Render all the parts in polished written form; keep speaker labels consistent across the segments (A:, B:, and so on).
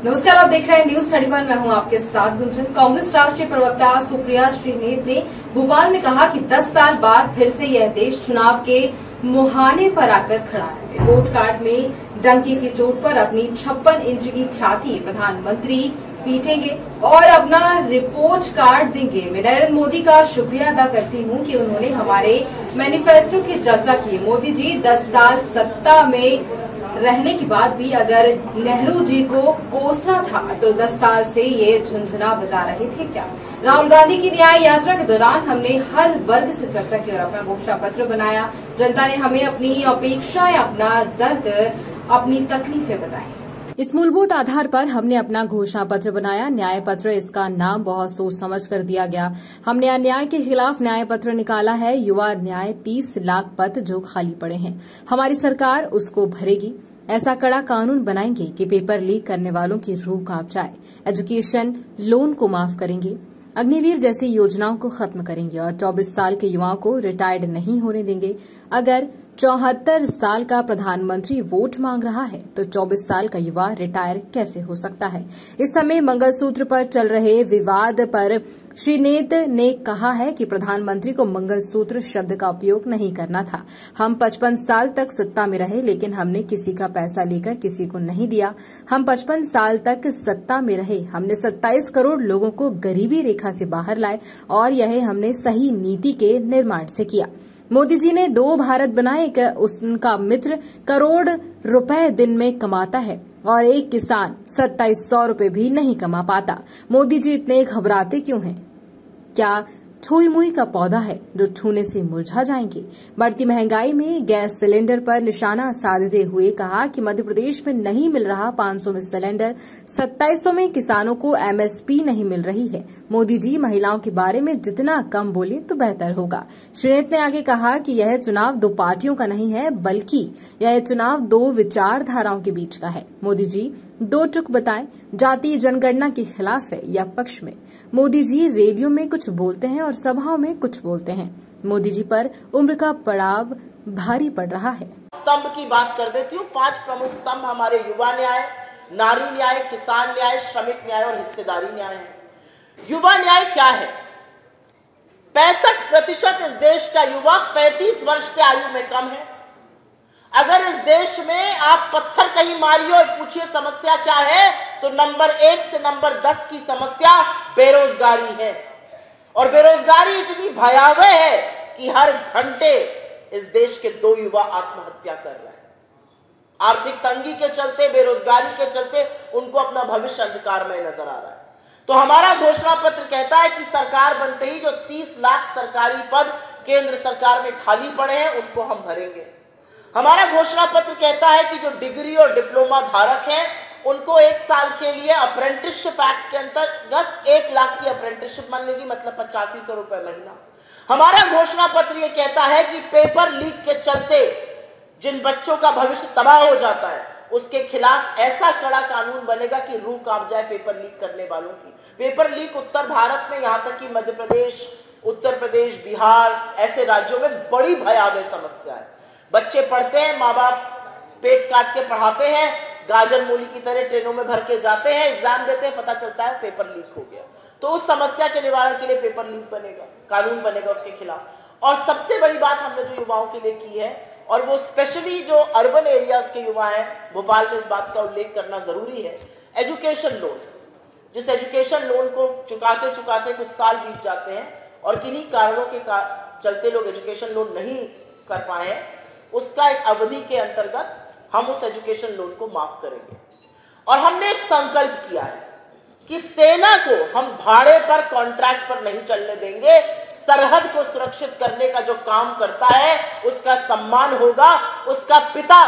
A: नमस्कार, आप देख रहे हैं न्यूज 31। मैं हूं आपके साथ गुंजन। कांग्रेस राष्ट्रीय प्रवक्ता सुप्रिया श्रीनेत ने भोपाल में कहा कि 10 साल बाद फिर से यह देश चुनाव के मुहाने पर आकर खड़ा है। वोट कार्ड में डंके की चोट पर अपनी 56 इंच की छाती प्रधानमंत्री पीटेंगे और अपना रिपोर्ट कार्ड देंगे। मैं नरेंद्र मोदी का शुक्रिया अदा करती हूं कि उन्होंने हमारे मैनिफेस्टो की चर्चा की। मोदी जी 10 साल सत्ता में रहने के बाद भी अगर नेहरू जी को कोसना था तो 10 साल से ये झुंझुना बजा रहे थे क्या? राहुल गांधी की न्याय यात्रा के दौरान हमने हर वर्ग से चर्चा की और अपना घोषणा पत्र बनाया। जनता ने हमें अपनी अपेक्षाएं, अपना दर्द, अपनी तकलीफें बताई।
B: इस मूलभूत आधार पर हमने अपना घोषणा पत्र बनाया। न्याय पत्र, इसका नाम बहुत सोच समझ कर दिया गया। हमने अन्याय के खिलाफ न्याय पत्र निकाला है। युवा न्याय 30 लाख पद जो खाली पड़े हैं, हमारी सरकार उसको भरेगी। ऐसा कड़ा कानून बनाएंगे कि पेपर लीक करने वालों की रूह कांप जाए। एजुकेशन लोन को माफ करेंगे। अग्निवीर जैसी योजनाओं को खत्म करेंगे और 24 साल के युवाओं को रिटायर्ड नहीं होने देंगे। अगर 74 साल का प्रधानमंत्री वोट मांग रहा है तो 24 साल का युवा रिटायर कैसे हो सकता है? इस समय मंगलसूत्र पर चल रहे विवाद पर श्रीनेत ने कहा है कि प्रधानमंत्री को मंगलसूत्र शब्द का उपयोग नहीं करना था। हम 55 साल तक सत्ता में रहे, लेकिन हमने किसी का पैसा लेकर किसी को नहीं दिया। हम 55 साल तक सत्ता में रहे, हमने 27 करोड़ लोगों को गरीबी रेखा से बाहर लाए और यह हमने सही नीति के निर्माण से किया। मोदी जी ने 2 भारत बनाए। उनका मित्र करोड़ रुपए दिन में कमाता है और एक किसान 2700 रुपए भी नहीं कमा पाता। मोदी जी इतने घबराते क्यों हैं? क्या छुई मुई का पौधा है जो छूने से मुरझा जाएंगे? बढ़ती महंगाई में गैस सिलेंडर पर निशाना साधते हुए कहा कि मध्य प्रदेश में नहीं मिल रहा 500 में सिलेंडर, 2700 में किसानों को एमएसपी नहीं मिल रही है। मोदी जी महिलाओं के बारे में जितना कम बोले तो बेहतर होगा। श्रीनेत ने आगे कहा कि यह चुनाव 2 पार्टियों का नहीं है, बल्कि यह चुनाव 2 विचारधाराओं के बीच का है। मोदी जी 2 टुक बताएं, जातीय जनगणना के खिलाफ है या पक्ष में? मोदी जी रेडियो में कुछ बोलते हैं और सभाओं में कुछ बोलते हैं। मोदी जी पर उम्र का पड़ाव भारी पड़ रहा है।
C: स्तंभ की बात कर देती हूँ। 5 प्रमुख स्तंभ हमारे युवा न्याय, नारी न्याय, किसान न्याय, श्रमिक न्याय और हिस्सेदारी न्याय है। युवा न्याय क्या है? 65% इस देश का युवा 35 वर्ष से आयु में कम है। अगर इस देश में आप पत्थर कहीं मारिए और पूछिए समस्या क्या है, तो नंबर 1 से नंबर 10 की समस्या बेरोजगारी है। और बेरोजगारी इतनी भयावह है कि हर घंटे इस देश के 2 युवा आत्महत्या कर रहे हैं। आर्थिक तंगी के चलते, बेरोजगारी के चलते उनको अपना भविष्य अंधकार में नजर आ रहा है। तो हमारा घोषणा पत्र कहता है कि सरकार बनते ही जो 30 लाख सरकारी पद केंद्र सरकार में खाली पड़े हैं, उनको हम भरेंगे। हमारा घोषणा पत्र कहता है कि जो डिग्री और डिप्लोमा धारक हैं, उनको 1 साल के लिए अप्रेंटिसशिप एक्ट के अंतर्गत 1 लाख की अप्रेंटिसशिप मिलेगी, मतलब 8500 रुपए महीना। हमारा घोषणा पत्र यह कहता है कि पेपर लीक के चलते जिन बच्चों का भविष्य तबाह हो जाता है, उसके खिलाफ ऐसा कड़ा कानून बनेगा कि रूह कांप जाए पेपर लीक करने वालों की। पेपर लीक उत्तर भारत में, यहां तक कि मध्य प्रदेश, उत्तर प्रदेश, बिहार ऐसे राज्यों में बड़ी भयावह समस्या है। बच्चे पढ़ते हैं, माँ बाप पेट काट के पढ़ाते हैं, गाजर मूली की तरह ट्रेनों में भर के जाते हैं, एग्जाम देते हैं, पता चलता है पेपर लीक हो गया। तो उस समस्या के निवारण के लिए पेपर लीक बनेगा, कानून बनेगा उसके खिलाफ। और सबसे बड़ी बात हमने जो युवाओं के लिए की है, और वो स्पेशली जो अर्बन एरियाज के युवा हैं, भोपाल में इस बात का उल्लेख करना जरूरी है, एजुकेशन लोन। जिस एजुकेशन लोन को चुकाते चुकाते कुछ साल बीत जाते हैं और किन्हीं कारणों के चलते लोग एजुकेशन लोन नहीं कर पाए हैं, उसका एक अवधि के अंतर्गत हम उस एजुकेशन लोन को माफ करेंगे। और हमने एक संकल्प किया है कि सेना को हम भाड़े पर, कॉन्ट्रैक्ट पर नहीं चलने देंगे। सरहद को सुरक्षित करने का जो काम करता है उसका सम्मान होगा। उसका पिता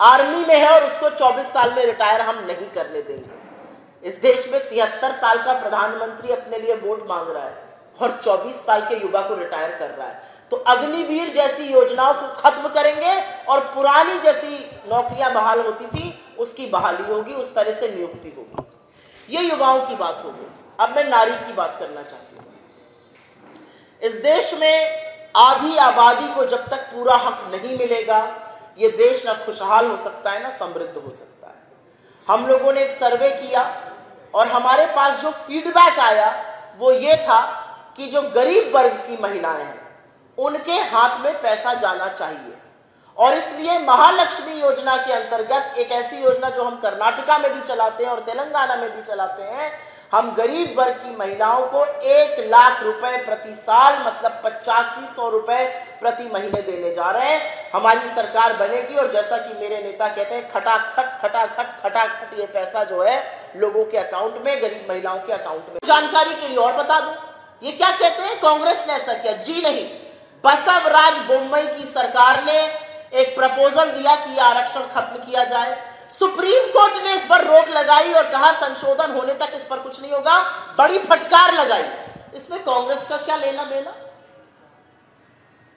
C: आर्मी में है और उसको 24 साल में रिटायर हम नहीं करने देंगे। इस देश में 73 साल का प्रधानमंत्री अपने लिए वोट मांग रहा है और 24 साल के युवा को रिटायर कर रहा है। तो अग्निवीर जैसी योजनाओं को खत्म करेंगे और पुरानी जैसी नौकरियां बहाल होती थी उसकी बहाली होगी, उस तरह से नियुक्ति होगी। ये युवाओं की बात हो गई। अब मैं नारी की बात करना चाहती हूं। इस देश में आधी आबादी को जब तक पूरा हक नहीं मिलेगा, ये देश ना खुशहाल हो सकता है ना समृद्ध हो सकता है। हम लोगों ने एक सर्वे किया और हमारे पास जो फीडबैक आया वो ये था कि जो गरीब वर्ग की महिलाएं हैं उनके हाथ में पैसा जाना चाहिए। और इसलिए महालक्ष्मी योजना के अंतर्गत एक ऐसी योजना जो हम कर्नाटका में भी चलाते हैं और तेलंगाना में भी चलाते हैं, हम गरीब वर्ग की महिलाओं को 1 लाख रुपए प्रति साल मतलब 8500 रुपए प्रति महीने देने जा रहे हैं। हमारी सरकार बनेगी और जैसा कि मेरे नेता कहते हैं खटाखट ये पैसा जो है लोगों के अकाउंट में, गरीब महिलाओं के अकाउंट में। जानकारी के लिए और बता दूं, ये क्या कहते हैं कांग्रेस ने ऐसा किया? जी नहीं, बसवराज बोम्मई की सरकार ने एक प्रपोजल दिया कि आरक्षण खत्म किया जाए। सुप्रीम कोर्ट ने इस पर रोक लगाई और कहा संशोधन होने तक इस पर कुछ नहीं होगा, बड़ी फटकार लगाई। इसमें कांग्रेस का क्या लेना देना?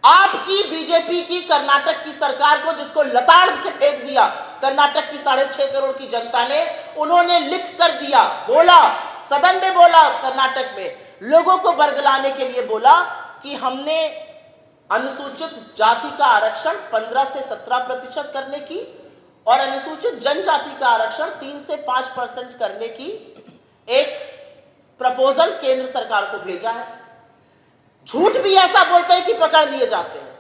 C: आपकी बीजेपी की कर्नाटक की सरकार को, जिसको लताड़ के फेंक दिया कर्नाटक की 6.5 करोड़ की जनता ने, उन्होंने लिख कर दिया, बोला सदन में, बोला कर्नाटक में लोगों को बरगलाने के लिए बोला कि हमने अनुसूचित जाति का आरक्षण 15 से 17% करने की और अनुसूचित जनजाति का आरक्षण 3 से 5% करने की एक प्रपोजल केंद्र सरकार को भेजा है। झूठ भी ऐसा बोलते हैं कि पकड़ लिए जाते हैं।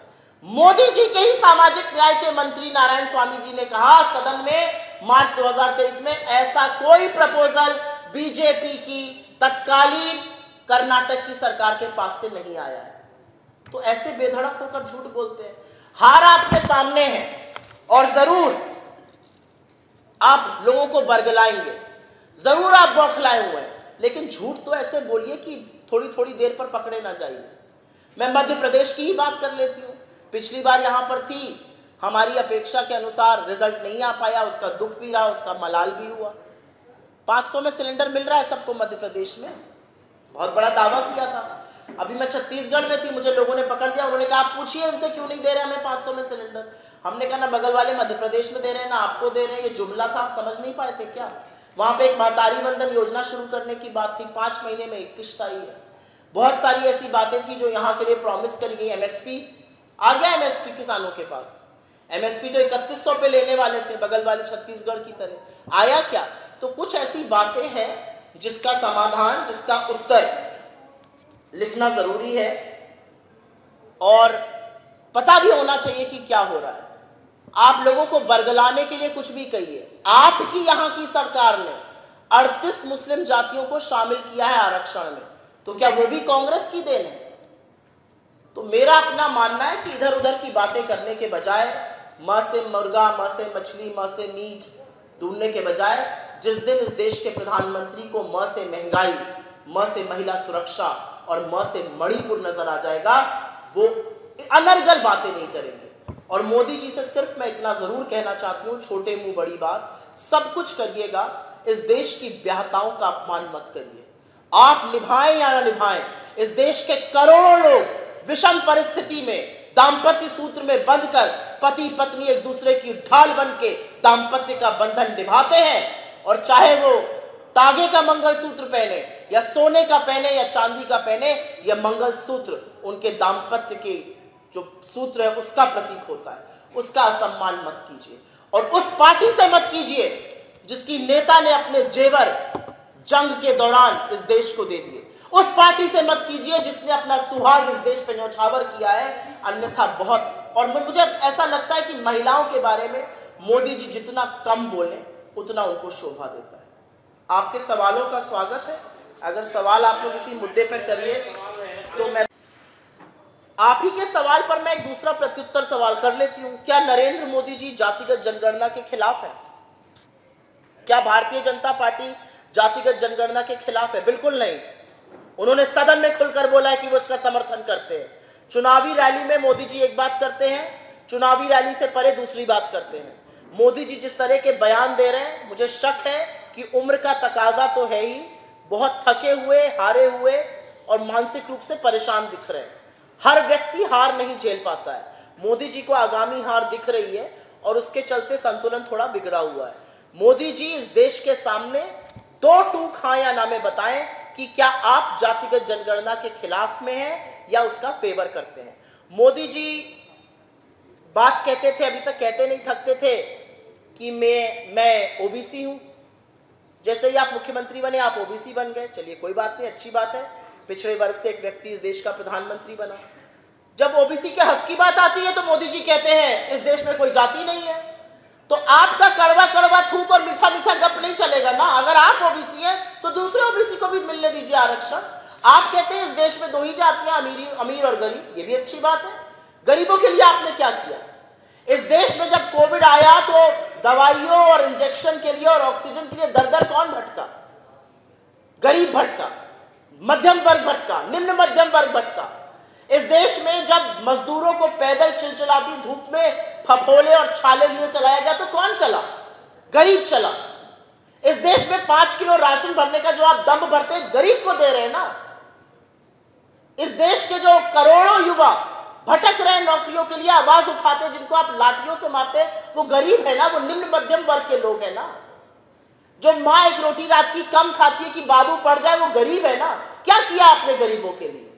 C: मोदी जी के ही सामाजिक न्याय के मंत्री नारायण स्वामी जी ने कहा सदन में मार्च 2023 में, ऐसा कोई प्रपोजल बीजेपी की तत्कालीन कर्नाटक की सरकार के पास से नहीं आया है। तो ऐसे बेधड़क होकर झूठ बोलते हैं। हार आपके सामने है और जरूर आप लोगों को बरगलाएंगे, जरूर आप बौखलाए हुए हैं, लेकिन झूठ तो ऐसे बोलिए कि थोड़ी थोड़ी देर पर पकड़े ना जाइए। मैं मध्य प्रदेश की ही बात कर लेती हूँ। पिछली बार यहां पर थी, हमारी अपेक्षा के अनुसार रिजल्ट नहीं आ पाया, उसका दुख भी रहा, उसका मलाल भी हुआ। 500 में सिलेंडर मिल रहा है सबको मध्य प्रदेश में, बहुत बड़ा दावा किया था। अभी मैं छत्तीसगढ़ में थी, मुझे लोगों ने पकड़ लिया, उन्होंने कहा आप पूछिए उनसे क्यों नहीं दे रहे हमें 500 में सिलेंडर। हमने कहा ना बगल वाले मध्य प्रदेश में दे रहे हैं ना आपको दे रहे हैं। ये जुमला था, आप समझ नहीं पाए थे क्या? वहां पे एक महतारी वंदन योजना शुरू करने की बात थी, 5 महीने में 1 किश्त आई है। बहुत सारी ऐसी बातें थी जो यहाँ के लिए प्रॉमिस करी गई। एमएसपी आ गया, एमएसपी किसानों के पास। एमएसपी तो 3100 पे लेने वाले थे बगल वाले छत्तीसगढ़ की तरह, आया क्या? तो कुछ ऐसी बातें हैं जिसका समाधान, जिसका उत्तर लिखना जरूरी है और पता भी होना चाहिए कि क्या हो रहा है। आप लोगों को बरगलाने के लिए कुछ भी कहिए। आपकी यहां की सरकार ने 38 मुस्लिम जातियों को शामिल किया है आरक्षण में, तो क्या वो भी कांग्रेस की देन है? तो मेरा अपना मानना है कि इधर उधर की बातें करने के बजाय, मां से मुर्गा, मां से मछली, मां से मीट ढूंढने के बजाय, जिस दिन इस देश के प्रधानमंत्री को मां से महंगाई, मां से महिला सुरक्षा और मां से मणिपुर नजर आ जाएगा, वो अनर्गल बातें नहीं करेंगे। और मोदी जी से सिर्फ मैं इतना जरूर कहना चाहती हूं, छोटे मुंह बड़ी बात, सब कुछ करिएगा, इस देश की ब्याहताओं का अपमान मत करिए। आप निभाएं या ना निभाएं, इस देश के करोड़ों लोग विषम परिस्थिति में दाम्पत्य सूत्र में बंधकर पति पत्नी एक दूसरे की ढाल बन के दाम्पत्य का बंधन निभाते हैं। और चाहे वो तागे का मंगलसूत्र पहने या सोने का पहने या चांदी का पहने, यह मंगलसूत्र उनके दाम्पत्य के जो सूत्र है उसका प्रतीक होता है। उसका असम्मान मत कीजिए और उस पार्टी से मत कीजिए जिसकी नेता ने अपने जेवर जंग के दौरान इस देश को दे दिए। उस पार्टी से मत कीजिए जिसने अपना सुहाग इस देश पे न्यौछावर किया है। अन्यथा बहुत, और मुझे ऐसा लगता है कि महिलाओं के बारे में मोदी जी जितना कम बोले उतना उनको शोभा देता है। आपके सवालों का स्वागत है। अगर सवाल आप लोग इसी मुद्दे पर करिए तो मैं आप ही के सवाल पर मैं एक दूसरा प्रत्युत्तर सवाल कर लेती हूं। क्या नरेंद्र मोदी जी जातिगत जनगणना के खिलाफ है? क्या भारतीय जनता पार्टी जातिगत जनगणना के खिलाफ है? बिल्कुल नहीं। उन्होंने सदन में खुलकर बोला है कि वो इसका समर्थन करते हैं। चुनावी रैली में मोदी जी एक बात करते हैं, चुनावी रैली से परे दूसरी बात करते हैं। मोदी जी जिस तरह के बयान दे रहे हैं, मुझे शक है कि उम्र का तकाजा तो है ही, बहुत थके हुए, हारे हुए और मानसिक रूप से परेशान दिख रहे हैं। हर व्यक्ति हार नहीं झेल पाता है। मोदी जी को आगामी हार दिख रही है और उसके चलते संतुलन थोड़ा बिगड़ा हुआ है। मोदी जी इस देश के सामने 2 टूक हाँ या ना में बताएं कि क्या आप जातिगत जनगणना के खिलाफ में हैं या उसका फेवर करते हैं। मोदी जी बात कहते थे, अभी तक कहते नहीं थकते थे कि मैं ओबीसी हूं, जैसे ही आप मुख्यमंत्री बने आप ओबीसी बन गए, चलिए कोई बात नहीं, अच्छी बात है, पिछड़े वर्ग से एक व्यक्ति इस देश का प्रधानमंत्री बना। जब ओबीसी के हक की बात आती है तो मोदी जी कहते हैं इस देश में कोई जाति नहीं है। तो आपका कड़वा कड़वा थूक और मीठा मीठा गप नहीं चलेगा ना। अगर आप ओबीसी हैं तो दूसरे ओबीसी को भी मिलने दीजिए आरक्षण। आप कहते हैं इस देश में 2 ही जातियां, अमीर और गरीब, ये भी अच्छी बात है। गरीबों के लिए आपने क्या किया? इस देश में जब कोविड आया तो दवाइयों और इंजेक्शन के लिए और ऑक्सीजन के लिए दर दर कौन भटका? गरीब भटका, मध्यम वर्ग भटका, निम्न मध्यम वर्ग भटका। इस देश में जब मजदूरों को पैदल चिलचिलाती धूप में फफोले और छाले लिए चलाया गया तो कौन चला? गरीब चला। इस देश में 5 किलो राशन भरने का जो आप दम भरते गरीब को दे रहे हैं ना। इस देश के जो करोड़ों युवा भटक रहे नौकरियों के लिए, आवाज उठाते, जिनको आप लाठियों से मारते, वो गरीब है ना, वो निम्न मध्यम वर्ग के लोग हैं ना। जो माँ एक रोटी रात की कम खाती है कि बाबू पड़ जाए, वो गरीब है ना। क्या किया आपने गरीबों के लिए?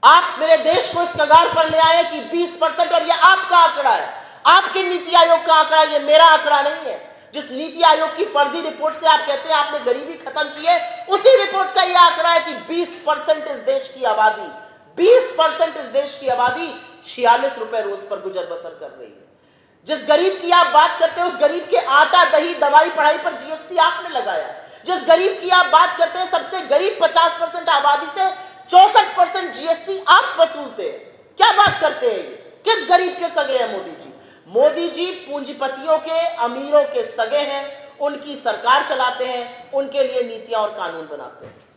C: आप मेरे देश को इस कगार पर ले आए कि 20%, और ये आपका आंकड़ा है, आपके नीति आयोग का आंकड़ा है, ये मेरा आंकड़ा नहीं है। जिस नीति आयोग की फर्जी रिपोर्ट से आप कहते हैं आपने गरीबी खत्म की है, उसी रिपोर्ट का यह आंकड़ा है कि 20% इस देश की आबादी 20% इस देश की आबादी 46 रुपए रोज पर गुजर बसर कर रही है। जिस गरीब की आप बात करते हैं उस गरीब के आटा, दही, दवाई, पढ़ाई पर जीएसटी आपने लगाया। जिस गरीब की आप बात करते हैं सबसे गरीब 50% आबादी से 64% जीएसटी आप वसूलते हैं। क्या बात करते हैं ये? किस गरीब के सगे हैं मोदी जी? मोदी जी पूंजीपतियों के, अमीरों के सगे हैं, उनकी सरकार चलाते हैं, उनके लिए नीतियां और कानून बनाते हैं।